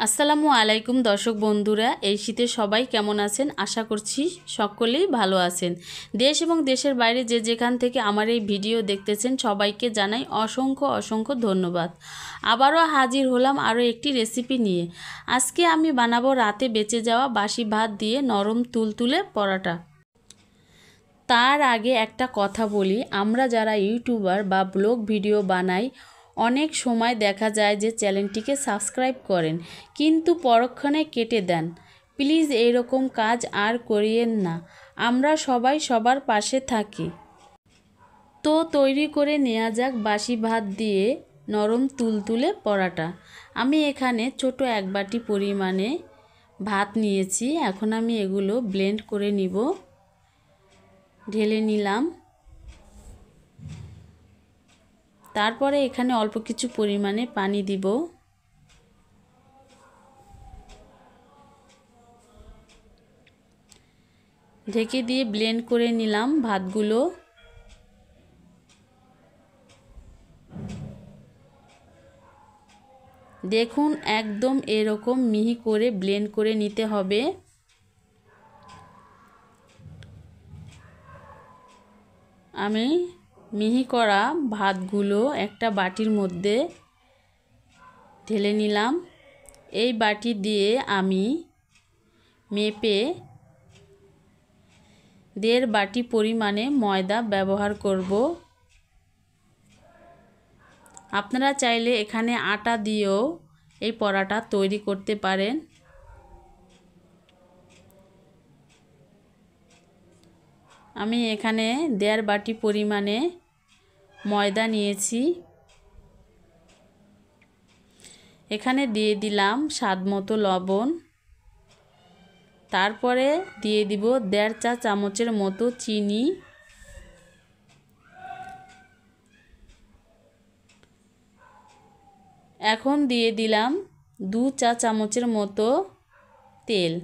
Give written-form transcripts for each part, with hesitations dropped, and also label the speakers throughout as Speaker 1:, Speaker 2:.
Speaker 1: আসসালামু আলাইকুম দর্শক বন্ধুরা, এই শীতে সবাই কেমন আছেন? আশা করছি সকলেই ভালো আছেন। দেশ এবং দেশের বাইরে যে যেখান থেকে আমার এই ভিডিও দেখতেছেন সবাইকে জানাই অসংখ্য অসংখ্য ধন্যবাদ। আবারও হাজির হলাম আরও একটি রেসিপি নিয়ে। আজকে আমি বানাবো রাতে বেঁচে যাওয়া বাসি ভাত দিয়ে নরম তুলতুলে পরোটা। তার আগে একটা কথা বলি, আমরা যারা ইউটিউবার বা ব্লগ ভিডিও বানাই অনেক সময় দেখা যায় যে চ্যানেলটিকে সাবস্ক্রাইব করেন কিন্তু পরক্ষণে কেটে দেন। প্লিজ এইরকম কাজ আর করিয়েন না। আমরা সবাই সবার পাশে থাকি। তো তৈরি করে নেওয়া যাক বাসি ভাত দিয়ে নরম তুলতুলে পরোটা। আমি এখানে ছোট এক বাটি পরিমাণে ভাত নিয়েছি। এখন আমি এগুলো ব্লেন্ড করে নিব। ঢেলে নিলাম। তারপরে এখানে অল্প কিছু পরিমাণে পানি দিব। ঢেকে দিয়ে ব্লেন্ড করে নিলাম ভাতগুলো। দেখুন একদম এরকম মিহি করে ব্লেন্ড করে নিতে হবে। আমি মিহি করা ভাতগুলো একটা বাটির মধ্যে ঢেলে নিলাম। এই বাটি দিয়ে আমি মেপে 1.5 বাটি পরিমাণে ময়দা ব্যবহার করব। আপনারা চাইলে এখানে আটা দিয়েও এই পরোটা তৈরি করতে পারেন। আমি এখানে 1.5 বাটি পরিমাণে ময়দা নিয়েছি। এখানে দিয়ে দিলাম স্বাদমতো লবণ। তারপরে দিয়ে দিব 1.5 চা চামচের মতো চিনি। এখন দিয়ে দিলাম 2 চা চামচের মতো তেল।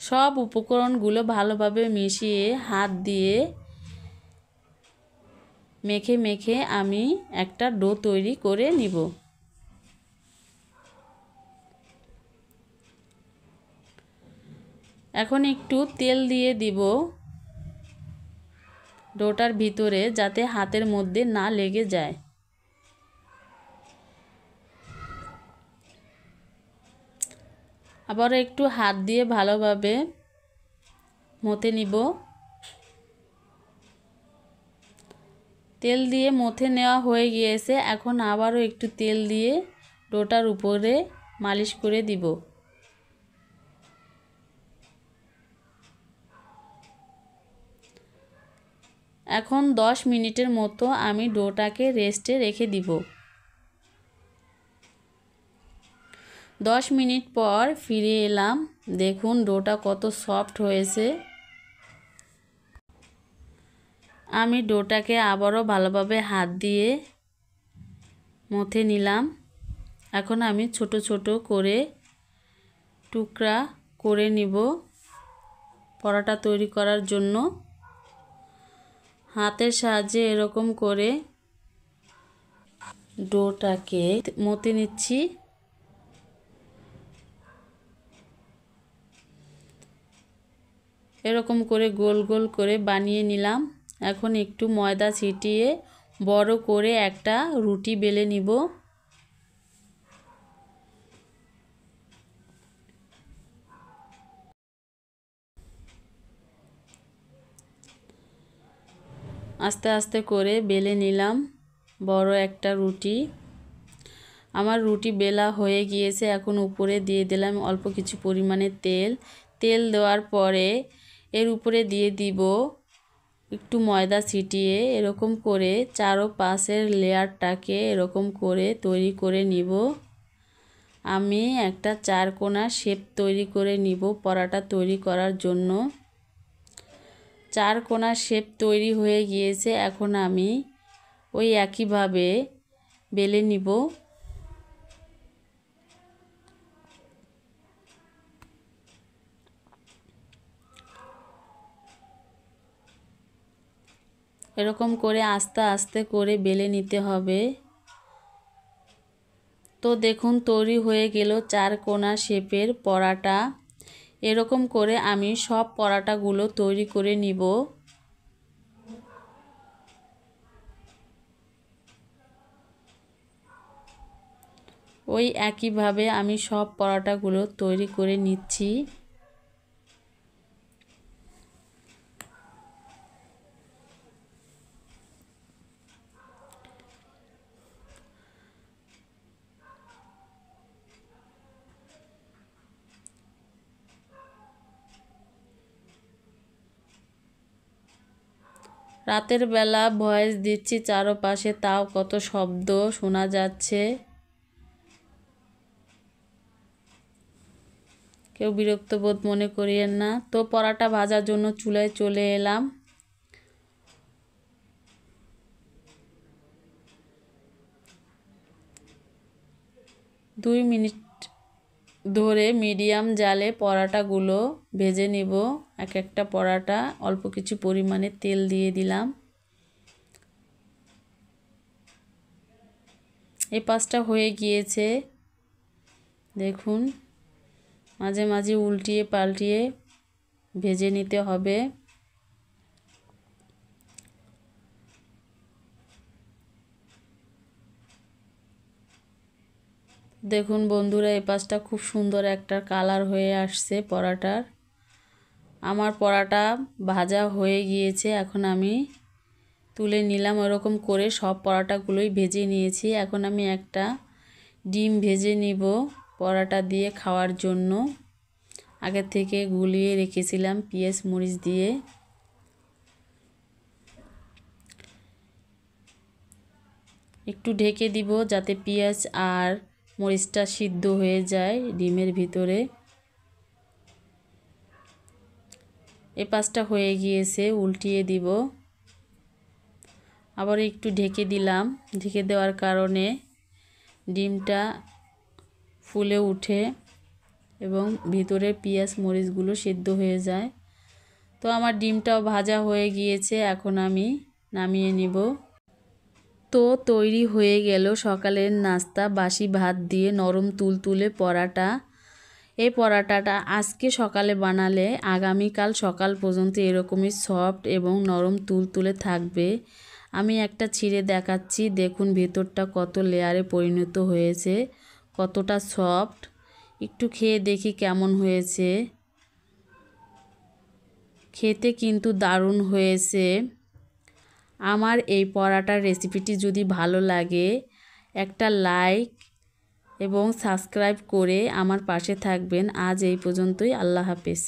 Speaker 1: সব উপকরণগুলো ভালোভাবে মিশিয়ে হাত দিয়ে মেখে মেখে আমি একটা ডো তৈরি করে নিব। এখন একটু তেল দিয়ে দিব ডোটার ভিতরে, যাতে হাতের মধ্যে না লেগে যায়। আবার একটু হাত দিয়ে ভালোভাবে মথে নিব। তেল দিয়ে মথে নেওয়া হয়ে গিয়েছে। এখন আবারও একটু তেল দিয়ে ডোটার উপরে মালিশ করে দিব। এখন 10 মিনিটের মতো আমি ডোটাকে রেস্টে রেখে দিব। 10 মিনিট পর ফিরে এলাম। দেখুন ডোটা কত সফট হয়েছে। আমি ডোটাকে আবারও ভালোভাবে হাত দিয়ে মথে নিলাম। এখন আমি ছোট ছোট করে টুকরা করে নিব পরোটা তৈরি করার জন্য। হাতের সাহায্যে এরকম করে ডোটাকে মথে নিচ্ছি। এরকম করে গোল গোল করে বানিয়ে নিলাম। এখন একটু ময়দা ছিটিয়ে বড় করে একটা রুটি বেলে নিব। আস্তে আস্তে করে বেলে নিলাম বড় একটা রুটি। আমার রুটি বেলা হয়ে গিয়েছে। এখন উপরে দিয়ে দিলাম অল্প কিছু পরিমাণে তেল। তেল দেওয়ার পরে এর উপরে দিয়ে দিব একটু ময়দা ছিটিয়ে। এরকম করে চারপাশের লেয়ারটাকে এরকম করে তৈরি করে নিব। আমি একটা 4 কোণা শেপ তৈরি করে নিব পরোটা তৈরি করার জন্য। 4 কোণা শেপ তৈরি হয়ে গিয়েছে। এখন আমি ওই একইভাবে বেলে নিব। এরকম করে আস্তে আস্তে করে বেলে নিতে হবে। তো দেখুন তৈরি হয়ে গেল 4 কোনা শেপের পরাটা। এরকম করে আমি সব পরাটাগুলো তৈরি করে নিব। ওই একইভাবে আমি সব পরাটাগুলো তৈরি করে নিচ্ছি। রাতের বেলা ভয়েস দিচ্ছি চারপাশে, তাও কত শব্দ শোনা যাচ্ছে। কেউ বিরক্ত বোধ মনে করিয়েন না। তো পরাটা ভাজার জন্য চুলায় চলে এলাম। দুই মিনিট ধরে মিডিয়াম জালে পরাটাগুলো ভেজে নিব। এক একটা পরাটা অল্প কিছু পরিমাণে তেল দিয়ে দিলাম। এই পাশটা হয়ে গিয়েছে, দেখুন মাঝে মাঝে উল্টিয়ে পাল্টিয়ে ভেজে নিতে হবে। দেখুন বন্ধুরা, এই পাশটা খুব সুন্দর একটা কালার হয়ে আসছে পরাটার। আমার পরাটা ভাজা হয়ে গিয়েছে, এখন আমি তুলে নিলাম। এরকম করে সব পরাটাগুলোই ভেজে নিয়েছি। এখন আমি একটা ডিম ভেজে নিব পরাটা দিয়ে খাওয়ার জন্য। আগে থেকে গুলিয়ে রেখেছিলাম পেঁয়াজ মরিচ দিয়ে। একটু ঢেকে দিব যাতে পেঁয়াজ আর মরিচটা সিদ্ধ হয়ে যায় ডিমের ভিতরে। এই পাশটা হয়ে গিয়েছে, উল্টিয়ে দিব। আবার একটু ঢেকে দিলাম। ঢেকে দেওয়ার কারণে ডিমটা ফুলে উঠে এবং ভিতরে পেঁয়াজ মরিচগুলো সিদ্ধ হয়ে যায়। তো আমার ডিমটাও ভাজা হয়ে গিয়েছে, এখন আমি নামিয়ে নিব। তো তৈরি হয়ে গেল সকালের নাস্তা, বাসি ভাত দিয়ে নরম তুলতুলে পরাটা। এই পরাটাটা আজকে সকালে বানালে আগামীকাল সকাল পর্যন্ত এরকমই সফট এবং নরম তুলতুলে থাকবে। আমি একটা ছিঁড়ে দেখাচ্ছি, দেখুন ভেতরটা কত লেয়ারে পরিণত হয়েছে, কতটা সফট। একটু খেয়ে দেখি কেমন হয়েছে। খেতে কিন্তু দারুণ হয়েছে। আমার এই পরাটার রেসিপিটি যদি ভালো লাগে একটা লাইক এবং সাবস্ক্রাইব করে আমার পাশে থাকবেন। আজ এই পর্যন্তই। আল্লাহ হাফেজ।